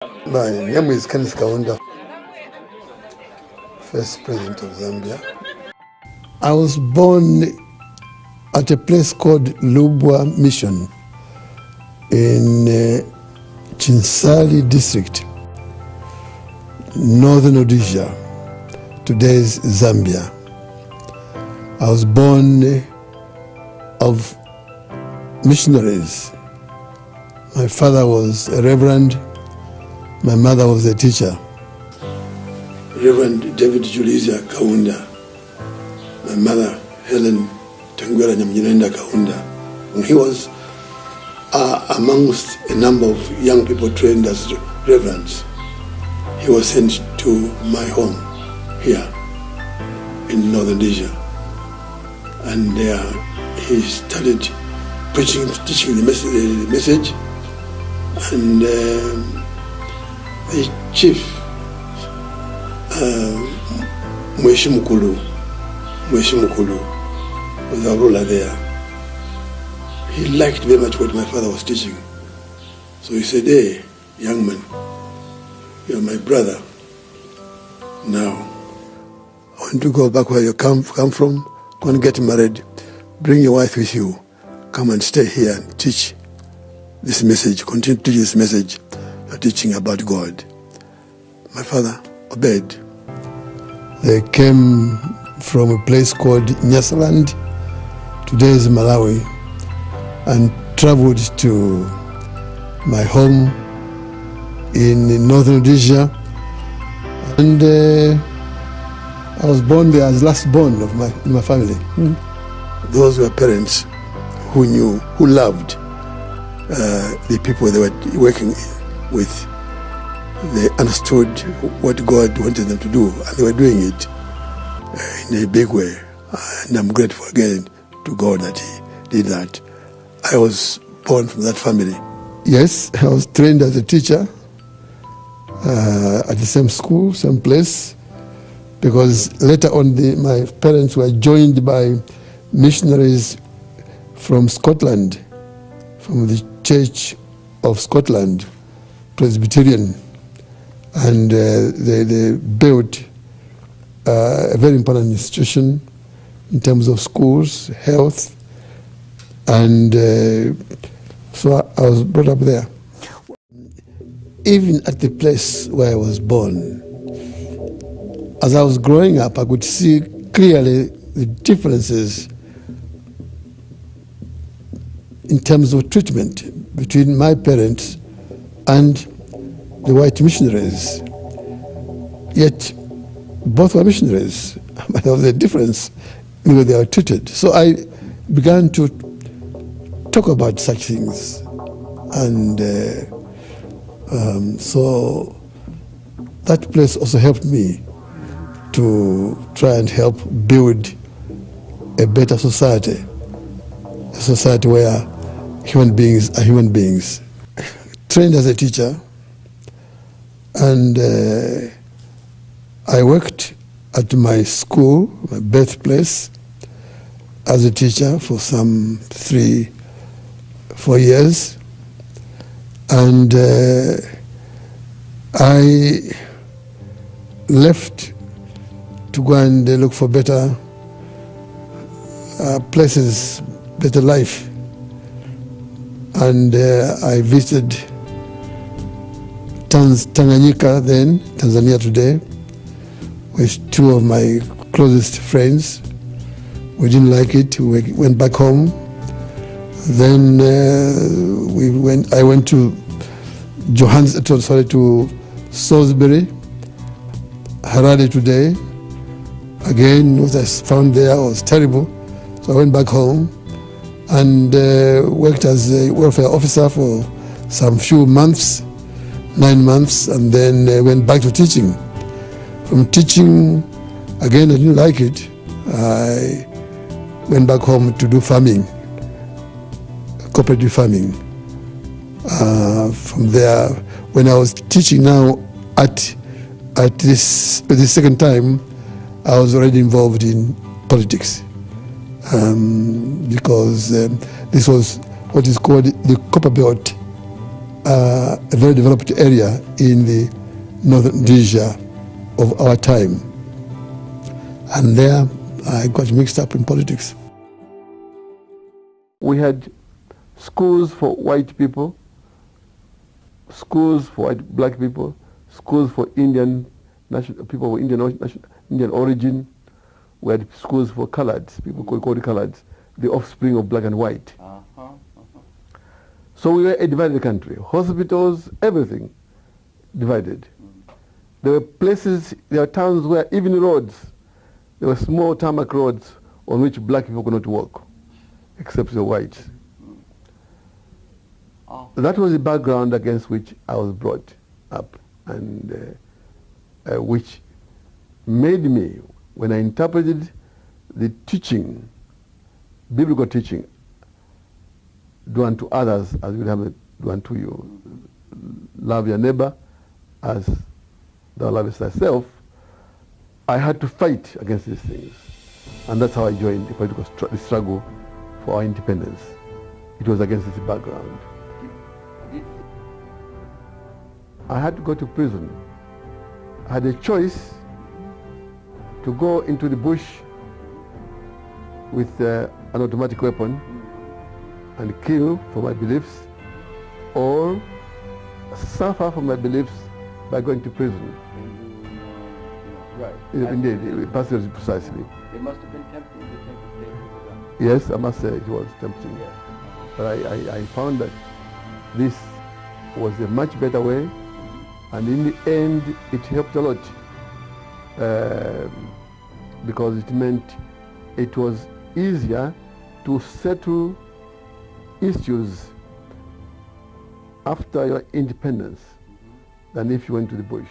My name is Kenneth Kaunda, first president of Zambia. I was born at a place called Lubwa Mission in Chinsali district, northern Rhodesia, today's Zambia. I was born of missionaries. My father was a reverend, my mother was a teacher. Reverend David Julizia Kaunda, my mother Helen Tangwera Nyamnyirenda Kaunda. And he was amongst a number of young people trained as reverends. He was sent to my home here in northern Rhodesia. And there he started preaching, teaching the message. And the chief, Mweshimukulu, was our ruler there. He liked very much what my father was teaching. So he said, "Hey, young man, you're my brother. Now, I want to go back where you come from, go and get married, bring your wife with you, come and stay here and teach this message, continue to teach this message you're teaching about God." My father obeyed. They came from a place called Nyasaland, today's Malawi, and traveled to my home in northern Rhodesia. And I was born there as last born of my family. Those were parents who knew, who loved the people they were working with. They understood what God wanted them to do, and they were doing it in a big way. And I'm grateful again to God that He did that. I was born from that family. Yes, I was trained as a teacher at the same school, same place, because later on my parents were joined by missionaries from Scotland, from the Church of Scotland, Presbyterian, and they built a very important institution in terms of schools, health, and so I was brought up there. Even at the place where I was born, as I was growing up, I could see clearly the differences in terms of treatment between my parents and the white missionaries. Yet both were missionaries, but there was a difference in the way they were treated. So I began to talk about such things, and so that place also helped me to try and help build a better society, a society where human beings are human beings. Trained as a teacher, and I worked at my school, my birthplace, as a teacher for some 3-4 years. And I left to go and look for better places, better life. And I visited Tanganyika then, Tanzania today, with 2 of my closest friends. We didn't like it, we went back home. Then I went to to Salisbury, Harare today. Again, what I found there was terrible, so I went back home and worked as a welfare officer for some few months, 9 months, and then went back to teaching. From teaching, again, I didn't like it. I went back home to do farming, cooperative farming. From there, when I was teaching now at this second time, I was already involved in politics, because this was what is called the Copper Belt a very developed area in the northern Rhodesia of our time. And there I got mixed up in politics. We had schools for white people, schools for black people, schools for Indian people of Indian origin. We had schools for coloreds, people called coloreds, the offspring of black and white. So we were a divided country. Hospitals, everything divided. There were places, there were towns where even roads, there were small tarmac roads on which black people could not walk, except the whites. That was the background against which I was brought up, and which made me, when I interpreted the teaching, biblical teaching, do unto others as you would have it do unto you. Love your neighbor as thou lovest thyself. I had to fight against these things. And that's how I joined the political struggle for our independence. It was against this background. I had to go to prison. I had a choice to go into the bush with an automatic weapon and kill for my beliefs, or suffer for my beliefs by going to prison. Right. Indeed, precisely. It must have been tempting to take the Yes, I must say it was tempting. Yes. But I found that this was a much better way, and in the end it helped a lot, because it meant it was easier to settle issues after your independence than if you went to the bush.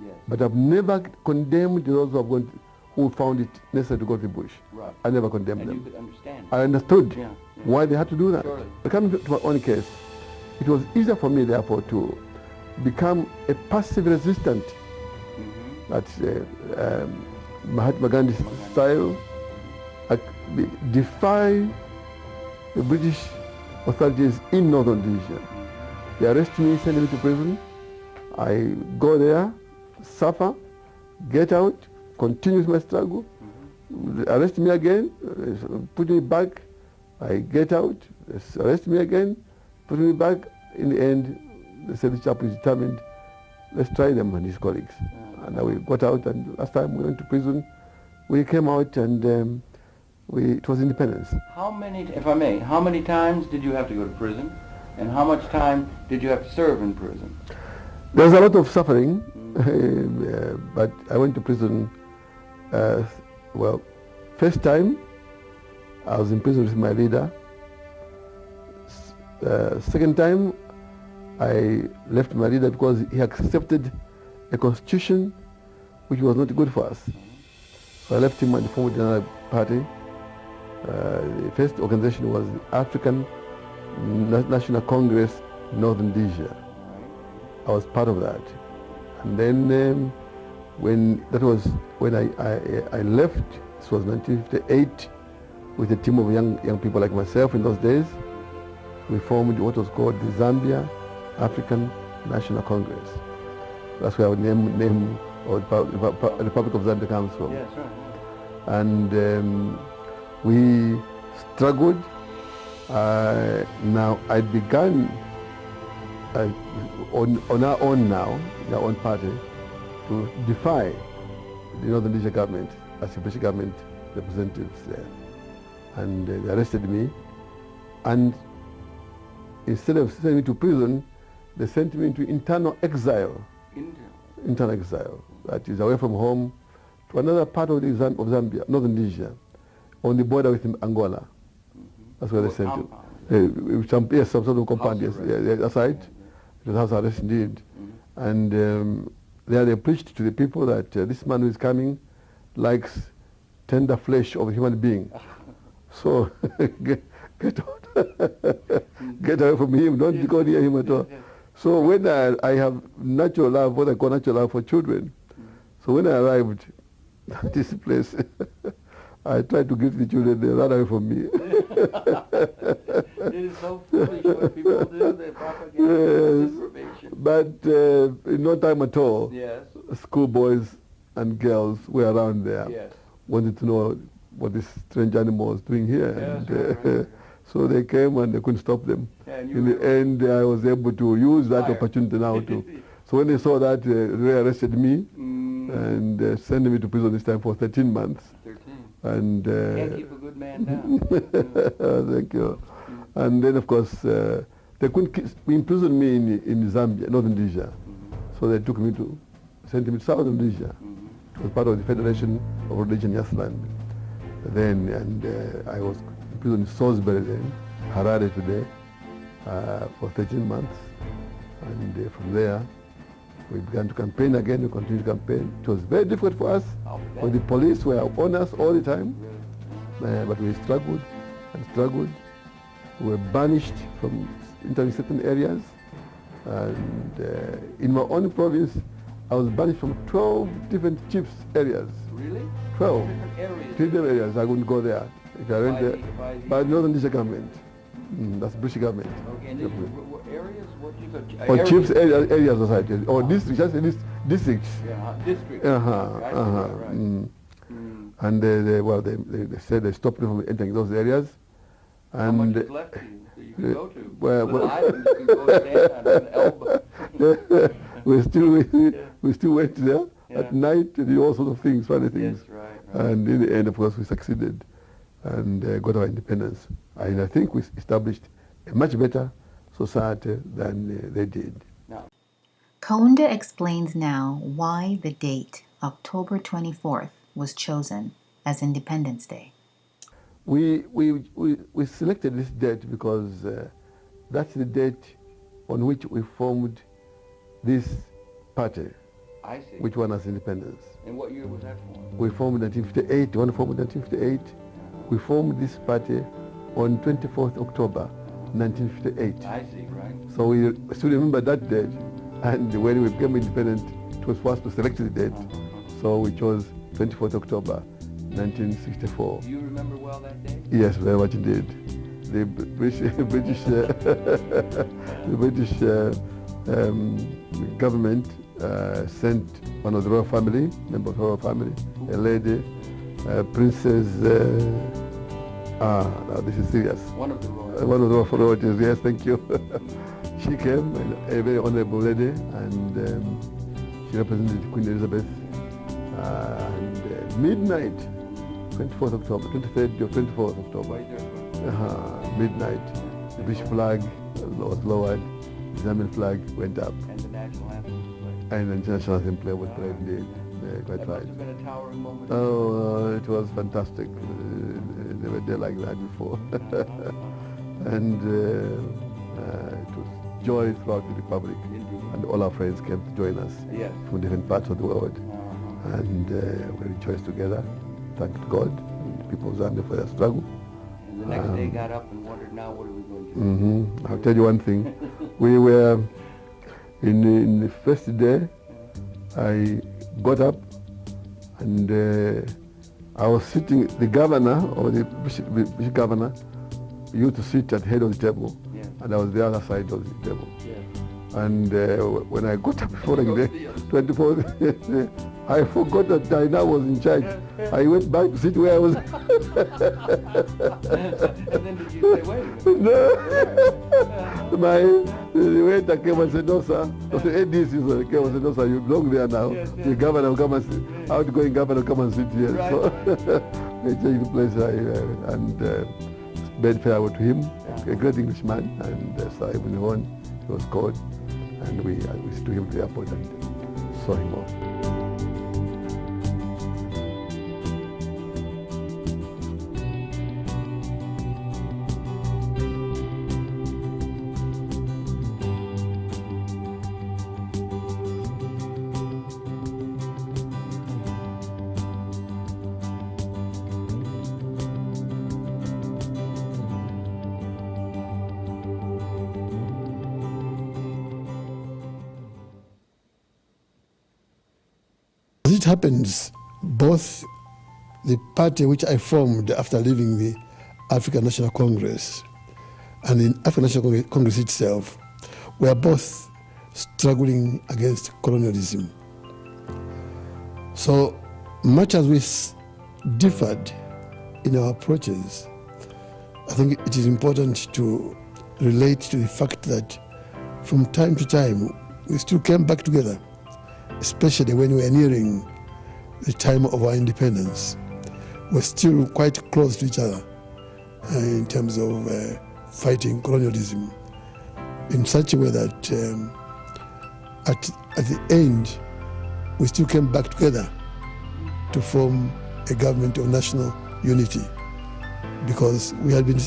Yes. But I've never condemned those who found it necessary to go to the bush. Right. I never condemned And them. you could understand. I understood Yeah, yeah. why they had to do that. Surely. But coming to my own case, it was easier for me, therefore, to become a passive resistant. That's Mahatma Gandhi style. Defy the British authorities in northern Rhodesia. They arrest me, send me to prison. I go there, suffer, get out, continue my struggle. Arrest me again, put me back. I get out, arrest me again, put me back. In the end, they said the chap is determined. Let's try them and his colleagues. And we got out, and last time we went to prison, we came out, and it was independence. How many, if I may, how many times did you have to go to prison? And how much time did you have to serve in prison? There was a lot of suffering, but I went to prison, well, first time I was in prison with my leader. Second time I left my leader because he accepted a constitution which was not good for us. So I left him and formed another party. The first organization was the African National Congress Northern Rhodesia. I was part of that. And then when I left, this was 1958, with a team of young people like myself in those days, we formed what was called the Zambia African National Congress. That's where our name of the Republic of Zambia comes from. Yes, right. And we struggled. Now I began on our own now, in our own party, to defy the Northern Rhodesia government as the British government representatives there. And they arrested me, and instead of sending me to prison, they sent me into internal exile. Internal exile, that is away from home, to another part of Zambia, Northern Rhodesia, on the border with Angola. That's where they sent me. Yes, some sort of compound, yes, that's right. It was house arrest indeed. And there they preached to the people that this man who is coming likes tender flesh of a human being. So get out. Get away from him, don't go near him at all. So when I have natural love, what I call natural love for children, so when I arrived at this place, I tried to greet the children, they ran away from me. It is so foolish what people do, they propagate disinformation. But in no time at all, Yes. schoolboys and girls were around there, Yes. wanted to know what this strange animal was doing here. Yes, And, right. so they came and they couldn't stop them. Yeah, and you In the were- end, I was able to use that Fire. opportunity now to. So when they saw that, they arrested me and sent me to prison this time for 13 months. 13. And Can't keep a good man down. thank you. And then, of course, they couldn't imprison me in Zambia, Northern Rhodesia. So they took me to, sent me to Southern Rhodesia. It was part of the Federation of Rhodesian Yasland. Then, and I was imprisoned in Salisbury then, Harare today, for 13 months. And from there, we began to campaign again. We continued to campaign. It was very difficult for us, because the police were on us all the time. But we struggled and struggled. We were banished from entering certain areas. And in my own province, I was banished from 12 different chiefs' areas. Really? 12. Different areas. Different areas. I wouldn't go there. If I went there, by the Northern Rhodesia government. That's British government. Okay, and these were areas? What do you call Or chiefs areas society. Or districts, just districts. Yeah, district. Right. And they said they stopped them from entering those areas. How much And is left to you that you can go to? well, Little islands you can go stand on an elbow. we still went there at night to do all sorts of things, funny things. Yes, right. And in the end, of course, we succeeded and got our independence. And I think we established a much better society than they did. Kaunda explains now why the date, October 24th, was chosen as Independence Day. We selected this date because that's the date on which we formed this party, I see. which won us independence. And what year was that for? We formed in 1958, one formed in 1958. We formed this party on 24th October 1958. I see, right. So we still remember that date, and when we became independent, it was for us to select the date. So we chose 24th October 1964. Do you remember well that day? Yes, very much indeed. The British government sent one of the royal family, member of the royal family, a lady, Princess. Now this is serious. One of the royal. One of the royalties. Yes, thank you. She came, a very honourable lady, and she represented Queen Elizabeth. And midnight, 24th October, 23rd or 24th October, midnight, the British flag was lowered, the Zambian flag went up. And the national anthem was played. And the national anthem was played indeed. Quite That right. must have been a towering moment. Oh, it was fantastic. Never did like that before. And it was joy throughout the Republic. And all our friends came to join us from different parts of the world. And we rejoiced together, thanked God and the people of Zambia for their struggle. And the next day got up and wondered, now what are we going to do? I'll tell you one thing. We were, in the first day, I got up and I was sitting, the governor, or the bishop governor, used to sit at the head of the table, and I was the other side of the table. And when I got up following the 24th, I forgot that I now was in charge. I went back to sit where I was. And then did you say, wait a minute? No. The waiter came and said, no, sir. So the ADC came and said, no, sir, you belong there now. The governor will come and sit, outgoing governor will come and sit here. Right. So I changed the place and bade farewell to him, a great Englishman, and so even when he was called, and we took him to the airport and saw him off. It happens, both the party which I formed after leaving the African National Congress and the African National Congress itself were both struggling against colonialism. So much as we differed in our approaches, I think it is important to relate to the fact that from time to time we still came back together, especially when we were nearing the time of our independence. We're still quite close to each other in terms of fighting colonialism in such a way that at the end we still came back together to form a government of national unity, because we had been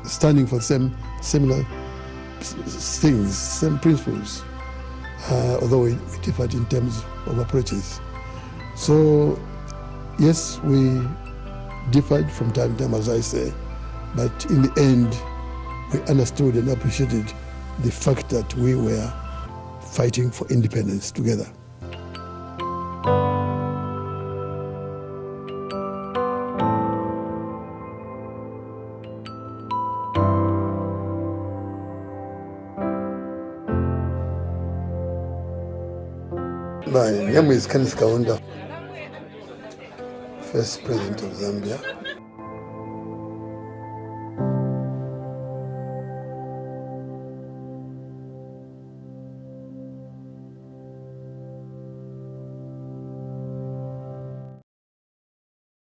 standing for similar things, same principles, although we differed in terms of approaches. So yes, we differed from time to time, as I say, but in the end we understood and appreciated the fact that we were fighting for independence together. My name is Kenneth Kaunda, first president of Zambia.